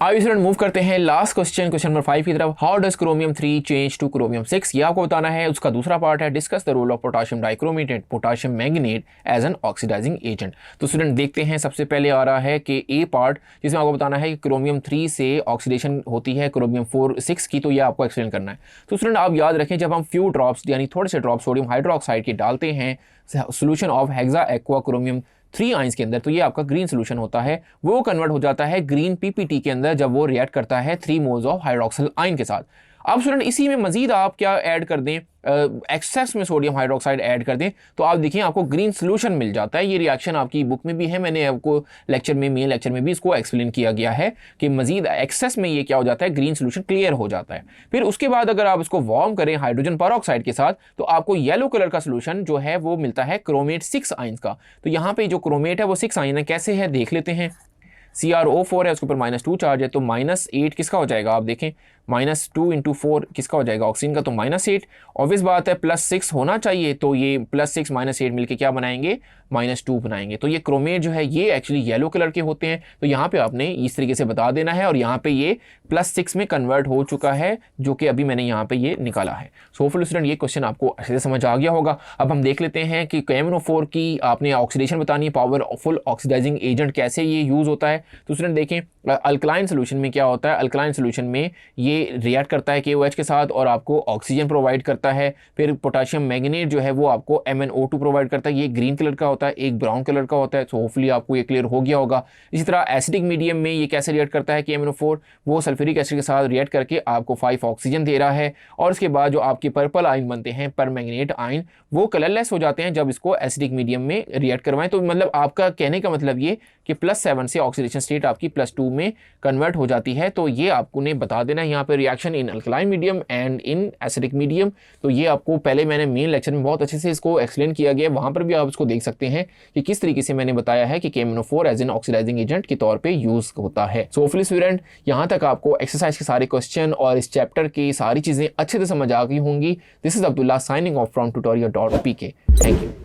आइए student move करते हैं लास्ट क्वेश्चन नंबर 5 की तरफ। How does chromium 3 change to chromium 6, ये आपको बताना है। उसका दूसरा पार्ट है discuss the role of potassium dichromate and potassium manganate as an oxidizing agent. तो स्टूडेंट देखते हैं, सबसे पहले आ रहा है कि ए पार्ट, जिसमें आपको बताना है कि क्रोमियम 3 से ऑक्सीडेशन होती है क्रोमियम 6 की, तो ये आपको एक्सप्लेन करना है। तो स्टूडेंट आप याद रखें, जब हम फ्यू ड्रॉप्स यानी थोड़े से ड्रॉप सोडियम हाइड्रोक्साइड के डालते हैं solution of hexa aqua chromium 3 ions के अंदर, तो ये आपका ग्रीन सोल्यूशन होता है। वो कन्वर्ट हो जाता है ग्रीन पीपीटी के अंदर जब वो रिएक्ट करता है 3 मोल्स ऑफ हाइड्रोक्सिल आयन के साथ। अब स्टूडेंट इसी में मजीद आप क्या ऐड कर दें, एक्सेस में सोडियम हाइड्रोक्साइड ऐड कर दें, तो आप देखिए आपको ग्रीन सोल्यूशन मिल जाता है। ये रिएक्शन आपकी बुक में भी है, मैंने आपको मेन लेक्चर में भी इसको एक्सप्लेन किया गया है कि मजीद एक्सेस में ये क्या हो जाता है, ग्रीन सोल्यूशन क्लियर हो जाता है। फिर उसके बाद अगर आप इसको वार्म करें हाइड्रोजन परऑक्साइड के साथ, तो आपको येलो कलर का सोल्यूशन जो है वो मिलता है क्रोमेट 6 आइंस का। तो यहाँ पे जो क्रोमेट है वो 6 आइन है, कैसे है देख लेते हैं। CrO4 है, उसके ऊपर -2 चार्ज है, तो -8 किसका हो जाएगा, आप देखें -2 × 4 किसका हो जाएगा, ऑक्सीजन का, तो -8। ऑब्वियस बात है +6 होना चाहिए, तो ये +6 -8 मिलके क्या बनाएंगे, -2 बनाएंगे। तो ये क्रोमेट जो है ये एक्चुअली येलो कलर के होते हैं। तो यहाँ पे आपने इस तरीके से बता देना है, और यहाँ पे ये +6 में कन्वर्ट हो चुका है, जो कि अभी मैंने यहाँ पे ये निकाला है। सो होपफुली स्टूडेंट ये क्वेश्चन आपको अच्छे से समझ आ गया होगा। अब हम देख लेते हैं कि KMnO4 की आपने ऑक्सीडेशन बतानी है, पावरफुल ऑक्सीडाइजिंग एजेंट कैसे ये यूज होता है। तो स्टूडेंट देखें अल्कलाइन सोल्यूशन में क्या होता है, अल्कलाइन सोल्यूशन में ये रिएक्ट करता है KOH के साथ और आपको ऑक्सीजन प्रोवाइड करता है। फिर पोटाशियम मैंगनेट जो है वो आपको MnO2 प्रोवाइड करता है, ये ग्रीन कलर का होता है, एक ब्राउन कलर का होता है। सो होपफुली आपको ये क्लियर हो गया होगा। इसी तरह एसिडिक मीडियम में ये कैसे रिएक्ट करता है, KMnO4 वो सल्फ्यूरिक एसिड के साथ रिएक्ट करके आपको 5 ऑक्सीजन दे रहा है, और उसके बाद जो आपके पर्पल आयन बनते हैं परमैंगनेट आयन, वो कलरलेस हो जाते हैं जब इसको एसिडिक मीडियम में रिएक्ट करवाएं। तो मतलब आपका कहने का मतलब ये कि +7 से ऑक्सीडेशन स्टेट आपकी +2 में कन्वर्ट हो जाती है। तो ये आपको ने बता देना है यहाँ पे reaction in alkaline medium and in acidic medium. तो ये आपको पहले मैंने मेन लेक्चर में बहुत अच्छे से इसको एक्सप्लेन किया गया, वहाँ पर भी आप इसको देख सकते हैं कि किस तरीके से मैंने बताया है कि KMnO4 as an oxidizing agent के तौर पे यूज होता है। सो होपफुली स्टूडेंट यहाँ तक आपको एक्सरसाइज के सारे क्वेश्चन और इस चैप्टर की सारी चीजें अच्छे से समझ आ गई होंगी। This is Abdullah signing off from tutorial.pk। Thank you.